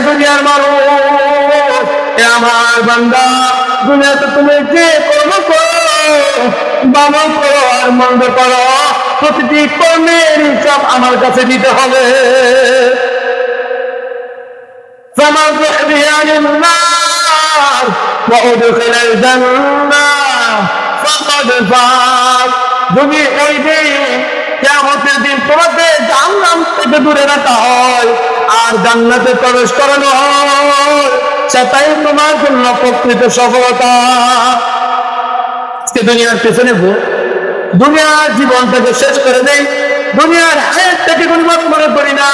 দুনিয়ার মানুষ, আমার বান্দা, দুনিয়াতে তুমি যে কর্ম করো, ভালো করো আর মন্দ করো, প্রতিটি কর্মের হিসাব আমার কাছে দিতে হবে। فمن زحزح عن النار وأدخل الجنة فقد فاز। যদি ওই দিন কিয়ামতের দিন তোমাকে জাহান্নাম থেকে দূরে রাখা হয় আর জান্নাতে প্রবেশ করানো হয়, সেটাই তোমার জন্য প্রকৃত সফলতা। আজকে দুনিয়ার পেছনে দুনিয়ার জীবনটাকে শেষ করে দেই, দুনিয়ার হায়াতটাকে গনিমত মনে করি না।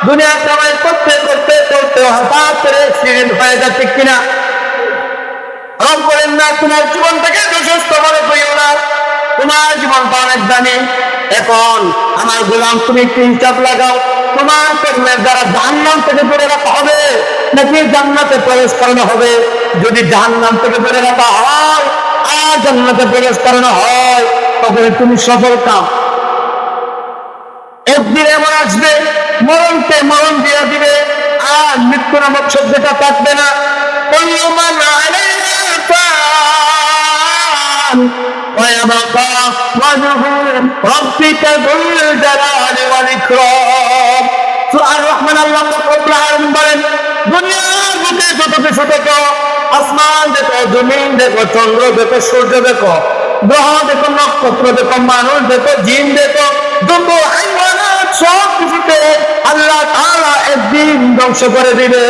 দুনিয়ার কামাই করতে করতে করতে হঠাৎ করে অ্যাক্সিডেন্ট হয়ে যাচ্ছে কিনা, রং করেন না। তোমার জীবনটাকে সুস্থ মনে করিও না, তোমার জীবনটা অনেক দামি। এখন আমার গোলাম, তুমি একটু হিসাব লাগাও, তোমার কর্মের দ্বারা জাহান্নাম থেকে দূরে রাখা হবে নাকি জান্নাতে প্রবেশ করানো হবে? যদি জাহান্নাম থেকে দূরে রাখা হয় আর জান্নাতে প্রবেশ করানো হয়, তখন তুমি সফল কাম। একদিন এমন আসবে, মরণকে মরণ দিয়ে দিবে, আর মৃত্যু নামক শব্দটা থাকবে না। আসমান দেখো, জমিন দেখো, চন্দ্র দেখো, সূর্য দেখো, গ্রহ দেখো, নক্ষত্র দেখো, মানুষ দেখো, জিন দেখো, জন্তু হাইওয়ানাত সব কিছুকে আল্লাহ তাআলা একদিন ধ্বংস করে দিবে।